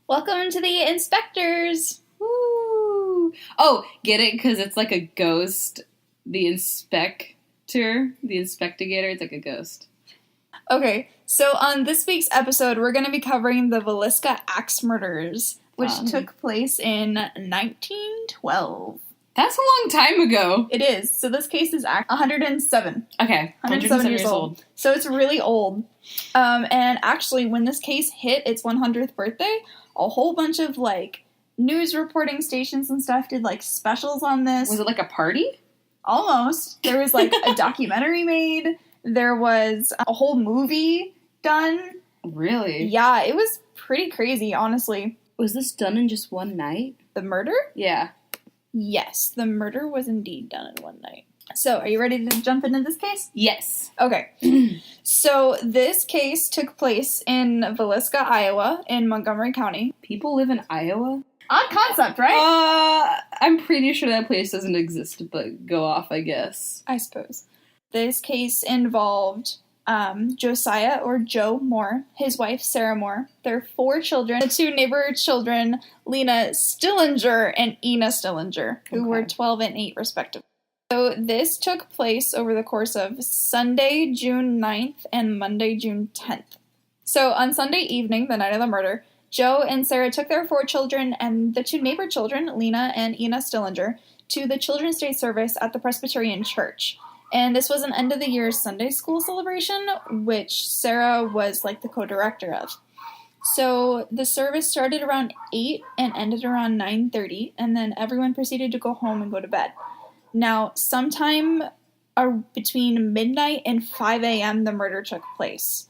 Welcome to the Inspectors! Woo! Oh, get it? Because it's like a ghost. The Inspector. The Inspectagator. It's like a ghost. Okay, so on this week's episode, we're going to be covering the Villisca Axe Murders, which took place in 1912. That's a long time ago. It is. So this case is 107. Okay. 107 years old. So it's really old. And actually, when this case hit its 100th birthday, a whole bunch of, news reporting stations and stuff did, specials on this. Was it like a party? Almost. There was, a documentary made. There was a whole movie done. Really? Yeah, it was pretty crazy, honestly. Was this done in just one night? The murder? Yeah. Yes, the murder was indeed done in one night. So, are you ready to jump into this case? Yes. Okay. So, this case took place in Villisca, Iowa, in Montgomery County. People live in Iowa? Odd concept, right? I'm pretty sure that place doesn't exist, but go off, I guess. I suppose. This case involved Josiah, or Joe Moore, his wife, Sarah Moore, their 4 children, the 2 neighbor children, Lena Stillinger and Ina Stillinger, who were 12 and 8, respectively. So this took place over the course of Sunday, June 9th and Monday, June 10th. So on Sunday evening, the night of the murder, Joe and Sarah took their 4 children and the 2 neighbor children, Lena and Ina Stillinger, to the Children's Day service at the Presbyterian Church. And this was an end-of-the-year Sunday school celebration, which Sarah was, the co-director of. So the service started around 8 and ended around 9:30, and then everyone proceeded to go home and go to bed. Now, sometime between midnight and 5 a.m., the murder took place.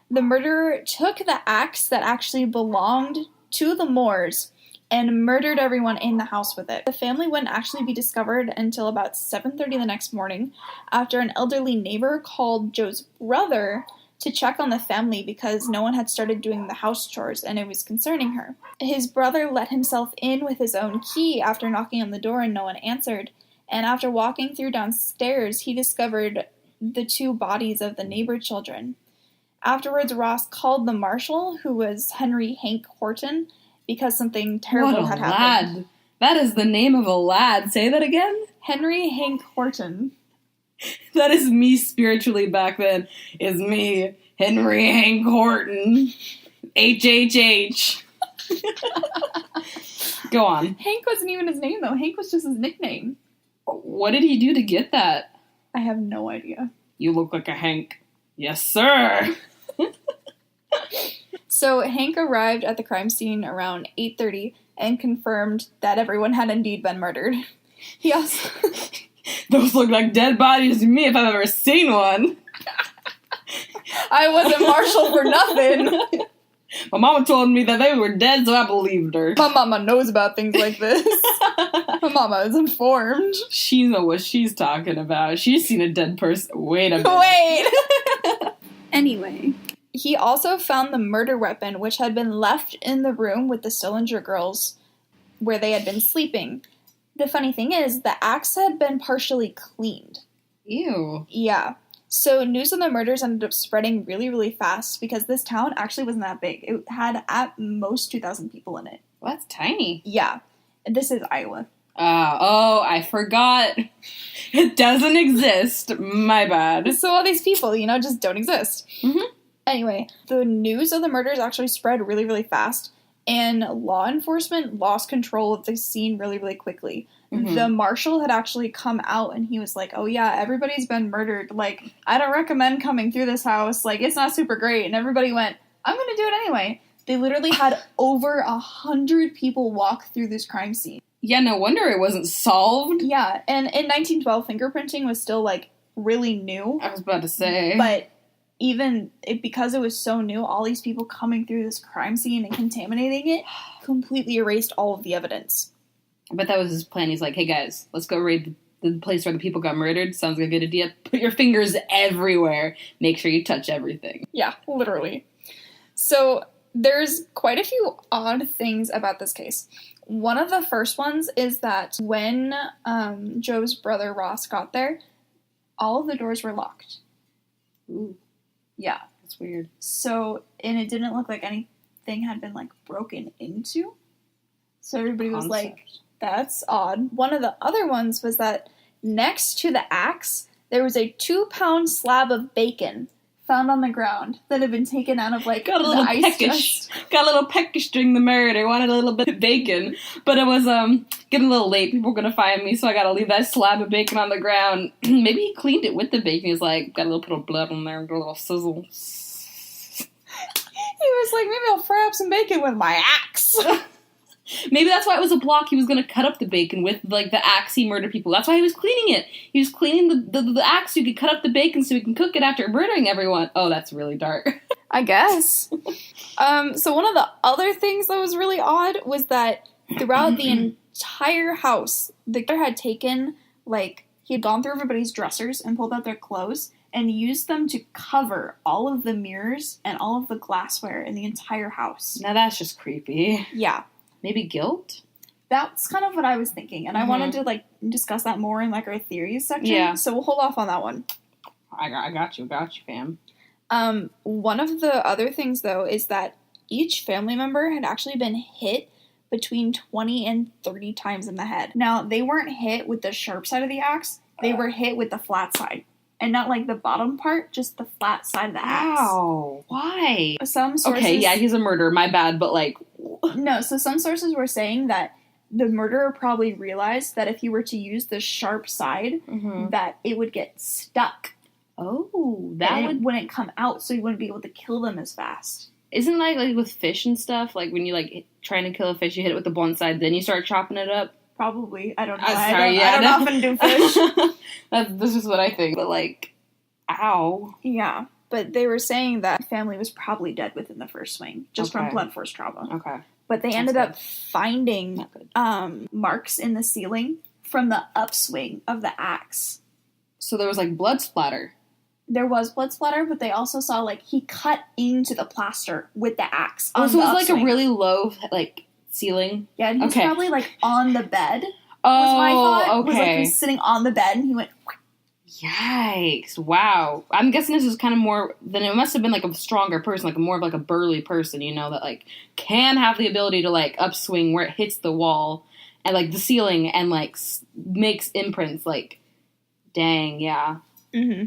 The murderer took the axe that actually belonged to the Moores and murdered everyone in the house with it. The family wouldn't actually be discovered until about 7:30 the next morning after an elderly neighbor called Joe's brother to check on the family because no one had started doing the house chores and it was concerning her. His brother let himself in with his own key after knocking on the door and no one answered, and after walking through downstairs, he discovered the 2 bodies of the neighbor children. Afterwards, Ross called the marshal, who was Henry Hank Horton, because something terrible had happened. Lad. That is the name of a lad. Say that again? Henry Hank Horton. That is me spiritually back then. Is me, Henry Hank Horton. HHH. Go on. Hank wasn't even his name, though. Hank was just his nickname. What did he do to get that? I have no idea. You look like a Hank. Yes, sir. So Hank arrived at the crime scene around 8:30 and confirmed that everyone had indeed been murdered. He also... Those look like dead bodies to me if I've ever seen one. I wasn't marshal for nothing. My mama told me that they were dead, so I believed her. My mama knows about things like this. My mama is informed. She knows what she's talking about. She's seen a dead person. Wait a minute. Wait! Anyway, he also found the murder weapon, which had been left in the room with the Stillinger girls, where they had been sleeping. The funny thing is, the axe had been partially cleaned. Ew. Yeah. So news of the murders ended up spreading really, really fast because this town actually wasn't that big. It had at most 2,000 people in it. Well, that's tiny. Yeah. This is Iowa. Oh, I forgot. It doesn't exist. My bad. So all these people, just don't exist. Mm-hmm. Anyway, the news of the murders actually spread really, really fast, and law enforcement lost control of the scene really, really quickly. Mm-hmm. The marshal had actually come out, and he was like, oh yeah, everybody's been murdered. I don't recommend coming through this house. It's not super great. And everybody went, I'm going to do it anyway. They literally had over 100 people walk through this crime scene. Yeah, no wonder it wasn't solved. Yeah, and in 1912, fingerprinting was still, really new. I was about to say. But because it was so new, all these people coming through this crime scene and contaminating it completely erased all of the evidence. I bet that was his plan. He's like, hey guys, let's go raid the place where the people got murdered. Sounds like a good idea. Put your fingers everywhere. Make sure you touch everything. Yeah, literally. So there's quite a few odd things about this case. One of the first ones is that when Joe's brother Ross got there, all of the doors were locked. Ooh. Yeah. That's weird. So, and it didn't look like thing had been, like, broken into. So everybody was Concept. like, that's odd. One of the other ones was that next to the axe, there was a 2-pound slab of bacon found on the ground that had been taken out of, like, Got a the little ice peckish. chest. Got a little peckish during the murder. Wanted a little bit of bacon. But it was getting a little late. People were going to find me, so I got to leave that slab of bacon on the ground. Maybe he cleaned it with the bacon. He's like, got a little bit of blood on there, got a little sizzle. He was like, maybe I'll fry up some bacon with my axe. Maybe that's why it was a block. He was going to cut up the bacon with, like, the axe he murdered people. That's why he was cleaning it. He was cleaning the axe so he could cut up the bacon so he can cook it after murdering everyone. Oh, that's really dark. I guess. So one of the other things that was really odd was that throughout the entire house, the killer had taken, like, he had gone through everybody's dressers and pulled out their clothes and used them to cover all of the mirrors and all of the glassware in the entire house. Now that's just creepy. Yeah. Maybe guilt? That's kind of what I was thinking, and I wanted to, like, discuss that more in, like, our theories section. Yeah. So we'll hold off on that one. I got you, fam. One of the other things, though, is that each family member had actually been hit between 20 and 30 times in the head. Now, they weren't hit with the sharp side of the axe, they were hit with the flat side. And not, like, the bottom part, just the flat side of the axe. Wow. Why? Some sources... Okay, yeah, he's a murderer, my bad, but, like... No, so some sources were saying that the murderer probably realized that if he were to use the sharp side, that it would get stuck. Oh, It wouldn't come out, so he wouldn't be able to kill them as fast. Isn't like with fish and stuff, like when you, like, trying to kill a fish, you hit it with the blunt side, then you start chopping it up? Probably. I don't know. Sorry, I don't often do fish. That's just what I think. But, like, ow. Yeah. But they were saying that family was probably dead within the first swing, just from blunt force trauma. Okay. But they ended up finding marks in the ceiling from the upswing of the axe. So there was, like, blood splatter. There was blood splatter, but they also saw, like, he cut into the plaster with the axe. Oh, so it was, like, a really low, like, ceiling? Yeah, and he was probably, like, on the bed. Oh, was my thought. okay. Was, like, he was sitting on the bed, and he went... Yikes. Wow. I'm guessing this is kind of more... Then it must have been, like, a stronger person, like, more of, like, a burly person, you know, that, like, can have the ability to, like, upswing where it hits the wall and, like, the ceiling and, like, makes imprints, like, dang, yeah. Mm-hmm.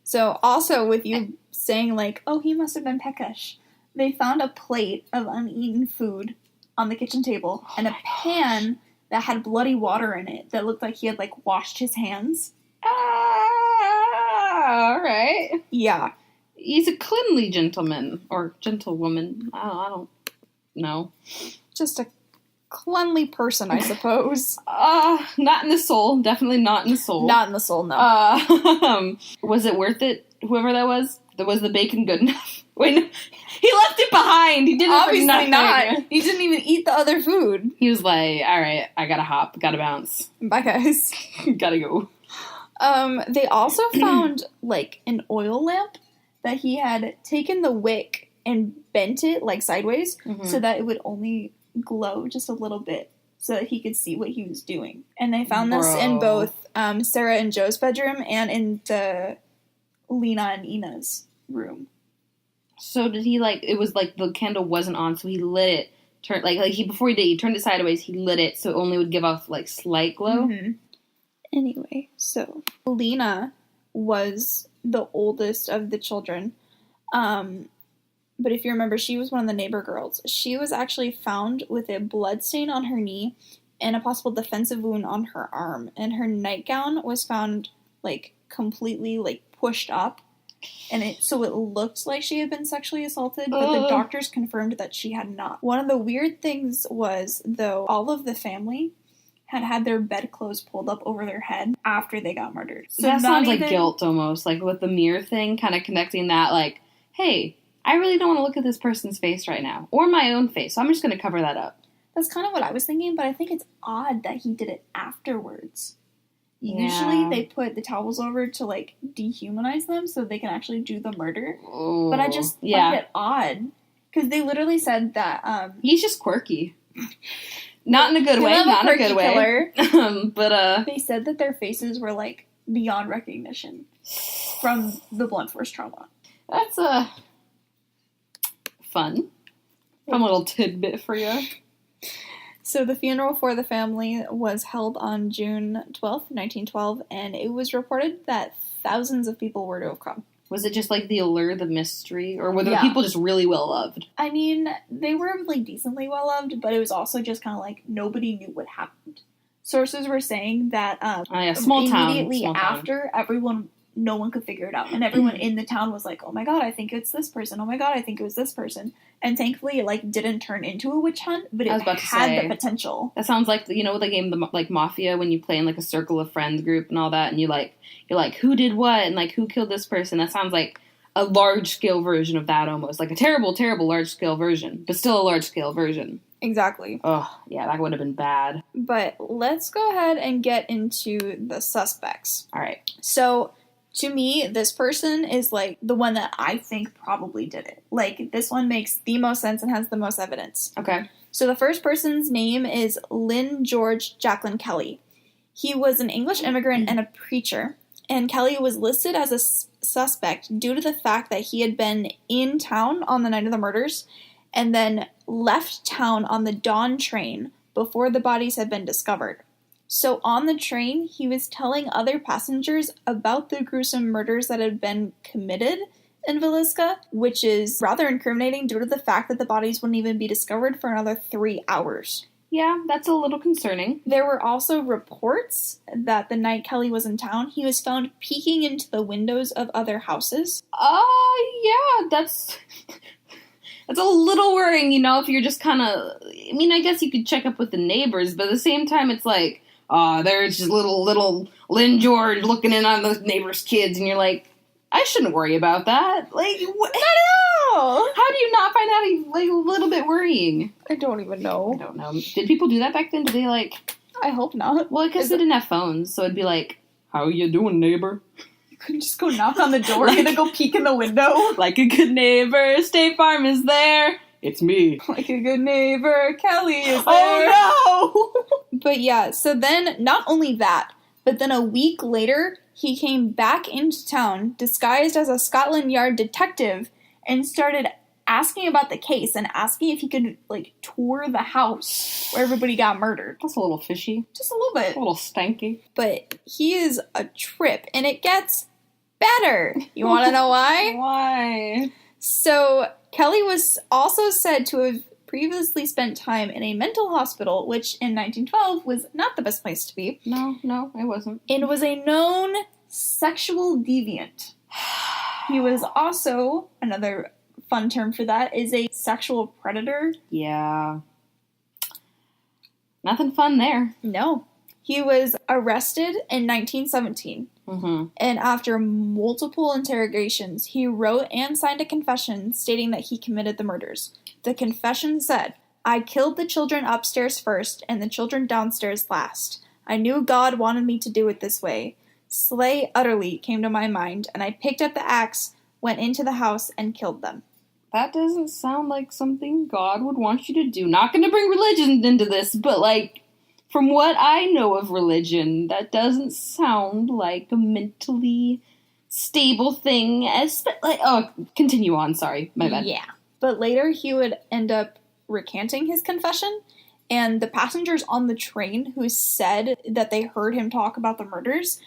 So, also, with you saying, like, oh, he must have been peckish, they found a plate of uneaten food on the kitchen table and a pan that had bloody water in it that looked like he had, like, washed his hands. All right. Yeah. He's a cleanly gentleman. Or gentlewoman. I don't know. Just a cleanly person, I suppose. Not in the soul. Definitely not in the soul. Not in the soul, no. Was it worth it? Whoever that was? Was the bacon good enough? Wait, no. He left it behind. He did it Obviously for nothing. not. He didn't even eat the other food. He was like, all right, I gotta hop. Gotta bounce. Bye, guys. Gotta go. They also found, like, an oil lamp that he had taken the wick and bent it, like, sideways, so that it would only glow just a little bit so that he could see what he was doing. And they found this in both Sarah and Joe's bedroom and in the Lena and Ina's room. So did he, like, it was like the candle wasn't on, so he lit it, before he did, he turned it sideways, he lit it so it only would give off, like, slight glow? Mm-hmm. Anyway, so Lena was the oldest of the children. But if you remember, she was one of the neighbor girls. She was actually found with a blood stain on her knee and a possible defensive wound on her arm. And her nightgown was found, like, completely, like, pushed up. And so it looked like she had been sexually assaulted, but the doctors confirmed that she had not. One of the weird things was, though, all of the family had their bedclothes pulled up over their head after they got murdered. So that sounds like guilt, almost. Like, with the mirror thing, kind of connecting that, like, hey, I really don't want to look at this person's face right now. Or my own face, so I'm just going to cover that up. That's kind of what I was thinking, but I think it's odd that he did it afterwards. Yeah. Usually they put the towels over to, like, dehumanize them so they can actually do the murder. Ooh, but I just find it odd. Because they literally said that... he's just quirky. Not in a good way, not in a good way. But they said that their faces were, like, beyond recognition from the blunt force trauma. That's fun. Fun little tidbit for you. So the funeral for the family was held on June 12th, 1912, and it was reported that thousands of people were to have come. Was it just like the allure, the mystery, or were the people just really well loved? I mean, they were like decently well loved, but it was also just kind of like nobody knew what happened. Sources were saying that immediately after, no one could figure it out, and everyone in the town was like, "Oh my god, I think it's this person. Oh my god, I think it was this person." And thankfully, it like didn't turn into a witch hunt, but it had the potential. That sounds like the game, like Mafia, when you play in like a circle of friends group and all that, and you're like, who did what, and like who killed this person. That sounds like a large scale version of that, almost like a terrible, terrible large scale version, but still a large scale version. Exactly. Oh yeah, that would have been bad. But let's go ahead and get into the suspects. All right. So, to me, this person is, like, the one that I think probably did it. Like, this one makes the most sense and has the most evidence. Okay. So, the first person's name is Lynn George Jacquelyn Kelly. He was an English immigrant and a preacher, and Kelly was listed as a suspect due to the fact that he had been in town on the night of the murders and then left town on the dawn train before the bodies had been discovered. So on the train, he was telling other passengers about the gruesome murders that had been committed in Villisca, which is rather incriminating due to the fact that the bodies wouldn't even be discovered for another 3 hours. Yeah, that's a little concerning. There were also reports that the night Kelly was in town, he was found peeking into the windows of other houses. Yeah, that's a little worrying, if you're just kind of... I mean, I guess you could check up with the neighbors, but at the same time, it's like... there's just little Lynn George looking in on the neighbor's kids, and you're like, I shouldn't worry about that. Like, what? No! How do you not find out, like, a little bit worrying? I don't even know. I don't know. Did people do that back then? Did they, like... I hope not. Well, because they didn't have phones, so it'd be like, how you doing, neighbor? You couldn't just go knock on the door and go peek in the window. Like a good neighbor, State Farm is there. It's me. Like a good neighbor, Kelly is there. Oh, no! But yeah, so then, not only that, but then a week later, he came back into town, disguised as a Scotland Yard detective, and started asking about the case, and asking if he could, like, tour the house where everybody got murdered. That's a little fishy. Just a little bit. A little stanky. But he is a trip, and it gets better. You want to know why? Why? So, Kelly was also said to have previously spent time in a mental hospital, which in 1912 was not the best place to be. No, it wasn't. And was a known sexual deviant. He was also, another fun term for that, is a sexual predator. Yeah. Nothing fun there. No. He was arrested in 1917. Mm-hmm. And after multiple interrogations, he wrote and signed a confession stating that he committed the murders. The confession said, "I killed the children upstairs first and the children downstairs last. I knew God wanted me to do it this way. Slay utterly came to my mind, and I picked up the axe, went into the house, and killed them." That doesn't sound like something God would want you to do. Not going to bring religion into this, but like... From what I know of religion, that doesn't sound like a mentally stable thing. Continue on. Sorry, my bad. Yeah. But later he would end up recanting his confession, and the passengers on the train who said that they heard him talk about the murders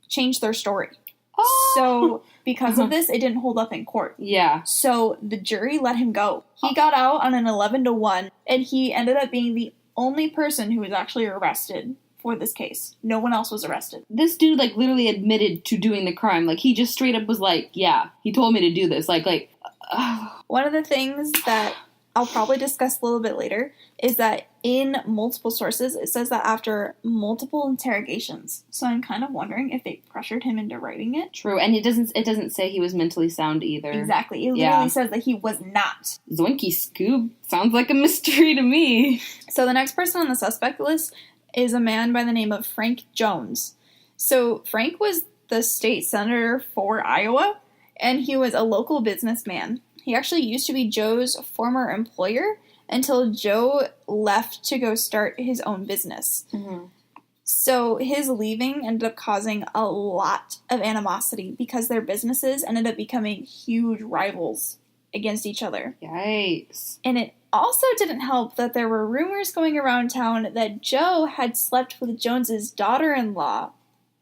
changed their story. Oh. So, because of this, it didn't hold up in court. Yeah. So, the jury let him go. He got out on an 11-1, and he ended up being the only person who was actually arrested for this case. No one else was arrested. This dude, like, literally admitted to doing the crime. Like, he just straight up was like, yeah, he told me to do this. One of the things that I'll probably discuss a little bit later is that in multiple sources, it says that after multiple interrogations. So I'm kind of wondering if they pressured him into writing it. True, and it doesn't say he was mentally sound either. Exactly. It literally says that he was not. Zoinky Scoob. Sounds like a mystery to me. So the next person on the suspect list is a man by the name of Frank Jones. So Frank was the state senator for Iowa, and he was a local businessman. He actually used to be Joe's former employer until Joe left to go start his own business. Mm-hmm. So his leaving ended up causing a lot of animosity because their businesses ended up becoming huge rivals against each other. Yikes. And it also didn't help that there were rumors going around town that Joe had slept with Jones's daughter-in-law.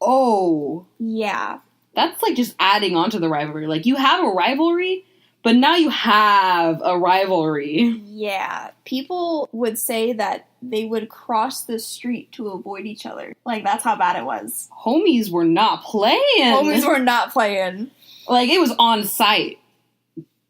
Oh. Yeah. That's like just adding on to the rivalry. Like, you have a rivalry, but now you have a rivalry. Yeah. People would say that they would cross the street to avoid each other. Like, that's how bad it was. Homies were not playing. Homies were not playing. Like, it was on site.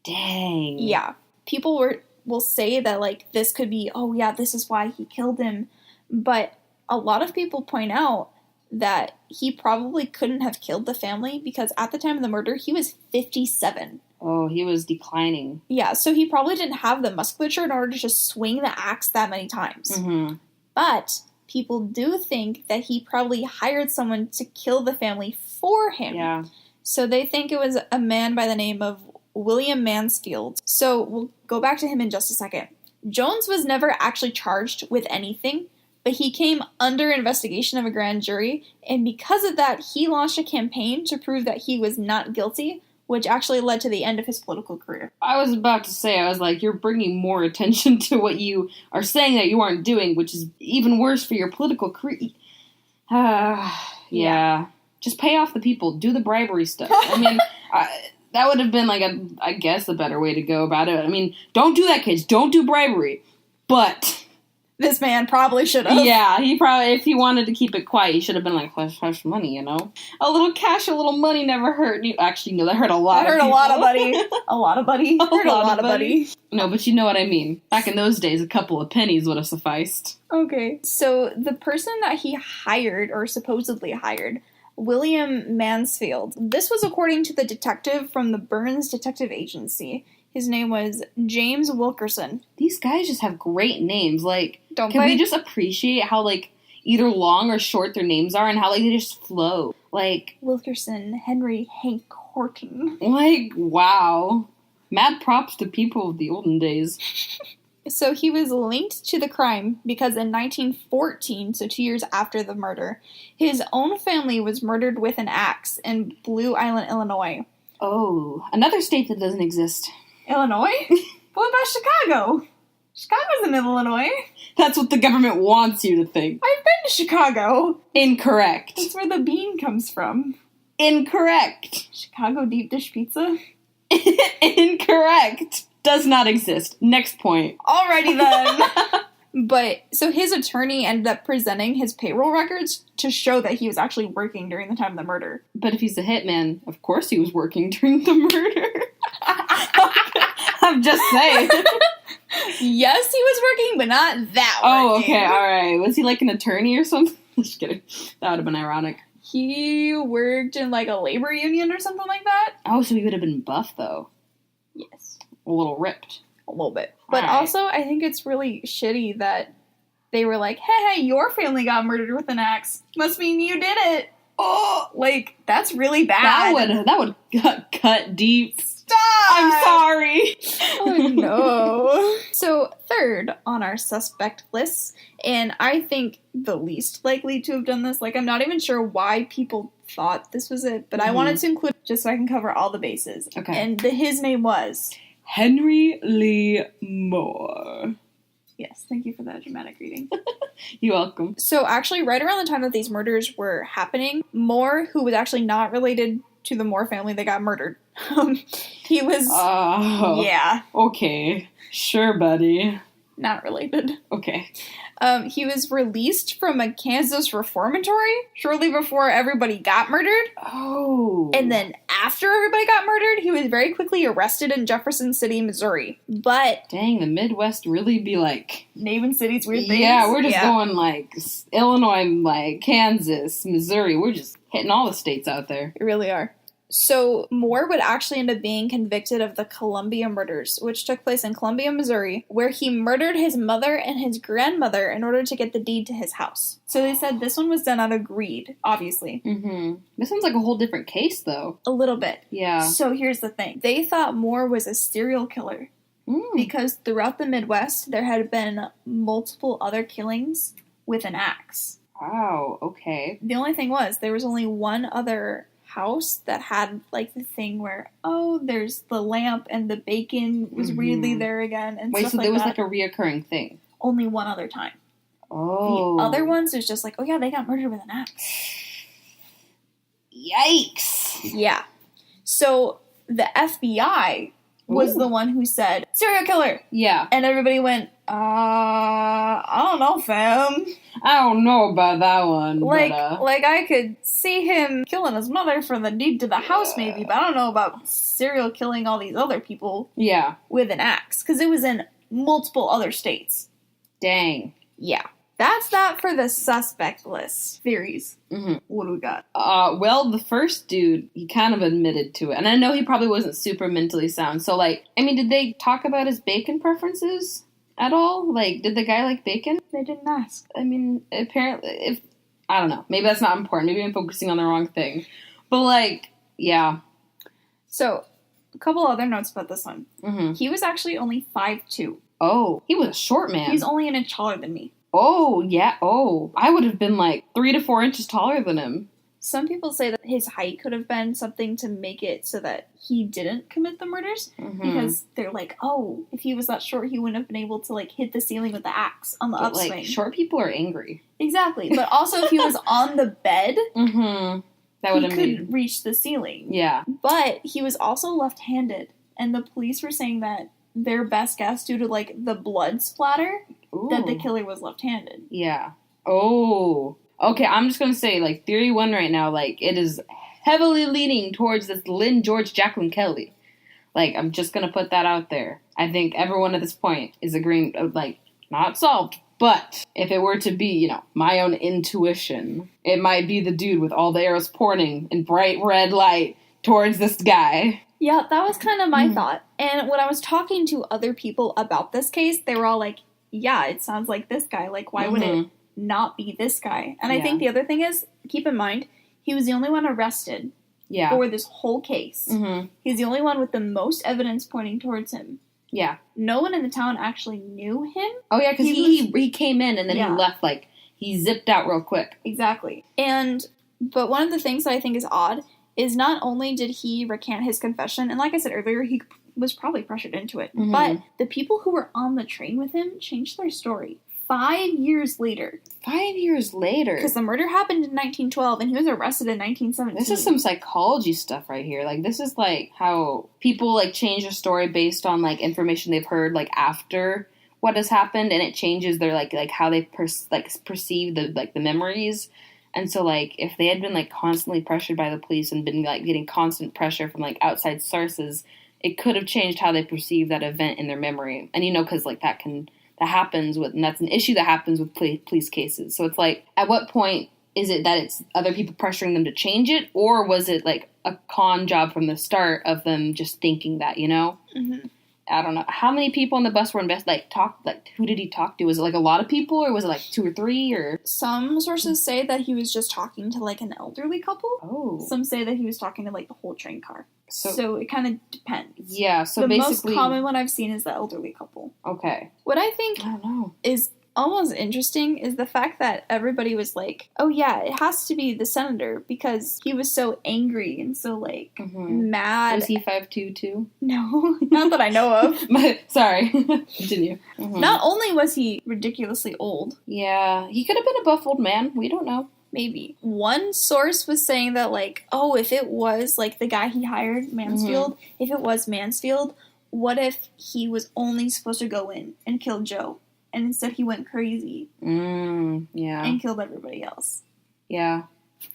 Dang. Yeah. People will say that, like, this could be, oh, yeah, this is why he killed him. But a lot of people point out that he probably couldn't have killed the family because at the time of the murder, he was 57. Oh, he was declining. Yeah, so he probably didn't have the musculature in order to just swing the axe that many times. Mm-hmm. But people do think that he probably hired someone to kill the family for him. Yeah. So they think it was a man by the name of William Mansfield. So we'll go back to him in just a second. Jones was never actually charged with anything, but he came under investigation of a grand jury, and because of that, he launched a campaign to prove that he was not guilty, which actually led to the end of his political career. I was about to say, I was like, you're bringing more attention to what you are saying that you aren't doing, which is even worse for your political career. Yeah. Just pay off the people. Do the bribery stuff. I mean, that would have been like, I guess, a better way to go about it. I mean, don't do that, kids. Don't do bribery. But this man probably should have. Yeah, he probably, if he wanted to keep it quiet, he should have been like, hush money, you know? A little cash, a little money never hurt you. Actually, no, that hurt a lot That hurt a lot of buddy. A lot of buddy. Hurt a lot of buddy. No, but you know what I mean. Back in those days, a couple of pennies would have sufficed. Okay. So the person that he hired, or supposedly hired, William Mansfield. This was according to the detective from the Burns Detective Agency. His name was James Wilkerson. These guys just have great names. Like, Don't can they? we just appreciate how, like, either long or short their names are and how, like, they just flow? Like, Wilkerson, Henry, Hank Horton. like, wow. Mad props to people of the olden days. So he was linked to the crime because in 1914, so 2 years after the murder, his own family was murdered with an axe in Blue Island, Illinois. Oh, another state that doesn't exist. Illinois? What about Chicago? Chicago's in Illinois. That's what the government wants you to think. I've been to Chicago. Incorrect. That's where the bean comes from. Incorrect. Chicago deep dish pizza? Incorrect. Does not exist. Next point. Alrighty then. But, so his attorney ended up presenting his payroll records to show that he was actually working during the time of the murder. But if he's a hitman, of course he was working during the murder. I'm just saying. Yes, he was working, but not that Oh, working. okay, alright. Was he like an attorney or something? Just kidding. That would have been ironic. He worked in like a labor union or something like that. Oh, so he would have been buff, though. Yes. A little ripped. A little bit. But Alright. also, I think it's really shitty that they were like, hey, your family got murdered with an axe. Must mean you did it. Oh, like, that's really bad. That would cut deep. Stop! I'm sorry. Oh, no. So, third on our suspect list, and I think the least likely to have done this, like, I'm not even sure why people thought this was it, but I wanted to include just so I can cover all the bases. Okay. And his name was... Henry Lee Moore. Yes, thank you for that dramatic reading. You're welcome. So, actually, right around the time that these murders were happening, Moore, who was actually not related to the Moore family that got murdered, he was... Oh. Yeah. Okay. Sure, buddy. Not related. Okay. He was released from a Kansas reformatory shortly before everybody got murdered. Oh. And then after everybody got murdered, he was very quickly arrested in Jefferson City, Missouri. But... Dang, the Midwest really be like... naming cities weird things? Yeah, we're just going like Illinois, like Kansas, Missouri. We're just hitting all the states out there. They really are. So, Moore would actually end up being convicted of the Columbia murders, which took place in Columbia, Missouri, where he murdered his mother and his grandmother in order to get the deed to his house. So they said this one was done out of greed, obviously. Mm-hmm. This sounds like a whole different case, though. A little bit. Yeah. So here's the thing. They thought Moore was a serial killer because throughout the Midwest, there had been multiple other killings with an axe. Wow, okay. The only thing was, there was only one other house that had, like, the thing where, oh, there's the lamp and the bacon was really there again and stuff so like there was, that. like, a reoccurring thing? Only one other time. Oh. The other ones, was just like, oh, yeah, they got murdered with an axe. Yikes. Yeah. So, the FBI was the one who said, serial killer! Yeah. And everybody went, I don't know, fam. I don't know about that one. Like, but, like I could see him killing his mother for the deed to the house, maybe, but I don't know about serial killing all these other people. Yeah. With an axe, because it was in multiple other states. Dang. Yeah. That's that for the suspect list. Theories. Mm-hmm. What do we got? Well, the first dude, he kind of admitted to it. And I know he probably wasn't super mentally sound. So, like, I mean, did they talk about his bacon preferences at all? Like, did the guy like bacon? They didn't ask. I mean, apparently, I don't know. Maybe that's not important. Maybe I'm focusing on the wrong thing. But, like, yeah. So, a couple other notes about this one. Mm-hmm. He was actually only 5'2". Oh, he was a short man. He's only an inch taller than me. Oh, yeah. Oh, I would have been like 3 to 4 inches taller than him. Some people say that his height could have been something to make it so that he didn't commit the murders. Mm-hmm. Because they're like, oh, if he was that short, he wouldn't have been able to, like, hit the ceiling with the axe on the upswing. Like, short people are angry. Exactly. But also, if he was on the bed, that would have he could reach the ceiling. Yeah. But he was also left-handed. And the police were saying that their best guess, due to, like, the blood splatter, that the killer was left-handed. Yeah. Oh. Okay, I'm just gonna say, like, theory 1 right now, like, it is heavily leaning towards this Lynn George Jacquelyn Kelly. Like, I'm just gonna put that out there. I think everyone at this point is agreeing, like, not solved, but if it were to be, you know, my own intuition, it might be the dude with all the arrows pointing in bright red light towards this guy. Yeah, that was kind of my thought. And when I was talking to other people about this case, they were all like, yeah, it sounds like this guy. Like, why would it not be this guy? And I think the other thing is, keep in mind, he was the only one arrested for this whole case. He's the only one with the most evidence pointing towards him. Yeah. No one in the town actually knew him. Oh, yeah, because he came in and then he left, like, he zipped out real quick. Exactly. But one of the things that I think is odd is not only did he recant his confession, and like I said earlier, he was probably pressured into it, but the people who were on the train with him changed their story 5 years later. 5 years later? Because the murder happened in 1912, and he was arrested in 1917. This is some psychology stuff right here. Like, this is, like, how people, like, change their story based on, like, information they've heard, like, after what has happened, and it changes their, like how they, perceive the memories. And so, like, if they had been, like, constantly pressured by the police and been, like, getting constant pressure from, like, outside sources, it could have changed how they perceive that event in their memory. And, you know, because, like, that happens with, and that's an issue that happens with police cases. So it's like, at what point is it that it's other people pressuring them to change it? Or was it, like, a con job from the start of them just thinking that, you know? I don't know. How many people on the bus were who did he talk to? Was it, like, a lot of people, or was it, like, 2 or 3, or? Some sources say that he was just talking to, like, an elderly couple. Oh. Some say that he was talking to, like, the whole train car. So it kind of depends. Yeah, so the basically... The most common one I've seen is the elderly couple. Okay. What I think is almost interesting is the fact that everybody was like, oh yeah, it has to be the senator because he was so angry and so, like, mad. Was he 5'2" too? No, not that I know of. Sorry. Continue. Not only was he ridiculously old. Yeah, he could have been a buff old man. We don't know. Maybe. One source was saying that, like, oh, if it was, like, the guy he hired, Mansfield, if it was Mansfield, what if he was only supposed to go in and kill Joe? And instead he went crazy. Yeah. And killed everybody else. Yeah,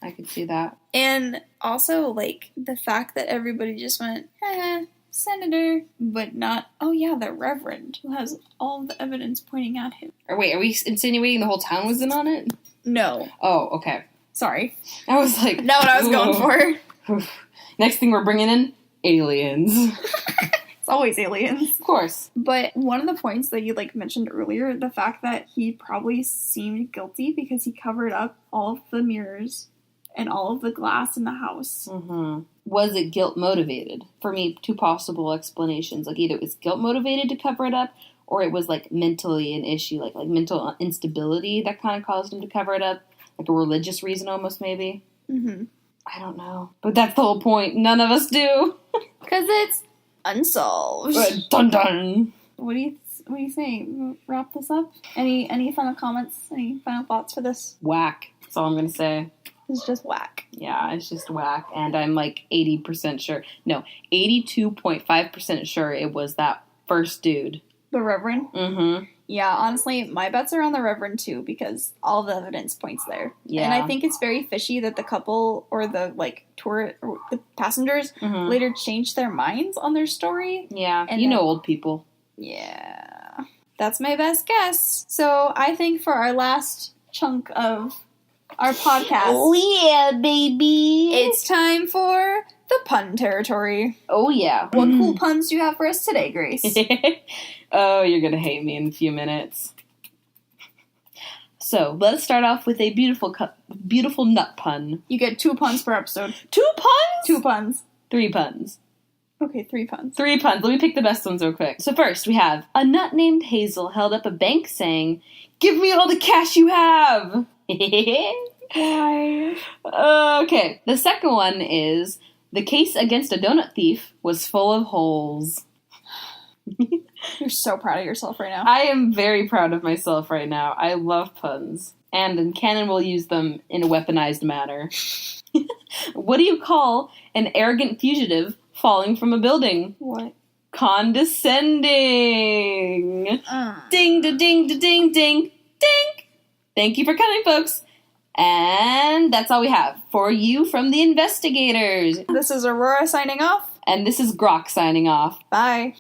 I could see that. And also, like, the fact that everybody just went, senator, but not, oh yeah, the reverend, who has all of the evidence pointing at him. Or wait, are we insinuating the whole town was in on it? No. Oh, okay. Sorry. I was like... Not what I was going for. Next thing we're bringing in, aliens. It's always aliens. Of course. But one of the points that you, like, mentioned earlier, the fact that he probably seemed guilty because he covered up all of the mirrors and all of the glass in the house. Was it guilt motivated? For me, 2 possible explanations. Like, either it was guilt motivated to cover it up, or it was, like, mentally an issue, like mental instability that kind of caused him to cover it up. Like a religious reason almost, maybe. I don't know. But that's the whole point. None of us do. Because it's unsolved. Dun dun. What do you think? Wrap this up? Any final comments? Any final thoughts for this? Whack. That's all I'm going to say. It's just whack. Yeah, it's just whack. And I'm like 80% sure. No, 82.5% sure it was that first dude. The Reverend? Mm-hmm. Yeah, honestly, my bets are on the Reverend too because all the evidence points there. Yeah. And I think it's very fishy that the couple or the tourist or the passengers later changed their minds on their story. Yeah, and you know old people. Yeah. That's my best guess. So I think for our last chunk of our podcast. Oh yeah, baby. It's time for the pun territory. Oh yeah. What cool puns do you have for us today, Grace? Oh, you're gonna hate me in a few minutes. So, let's start off with a beautiful nut pun. You get 2 puns per episode. 2 puns? 2 puns. 3 puns. Okay, 3 puns. 3 puns. Let me pick the best ones real quick. So first, we have, a nut named Hazel held up a bank saying, "Give me all the cash you have!" Why? Okay, the second one is, the case against a donut thief was full of holes. You're so proud of yourself right now. I am very proud of myself right now. I love puns. And in canon, we'll use them in a weaponized manner. What do you call an arrogant fugitive falling from a building? What? Condescending. Ding, da, ding, da, ding, ding, ding. Thank you for coming, folks. And that's all we have for you from the Inspectagators. This is Aurora signing off. And this is Grock signing off. Bye.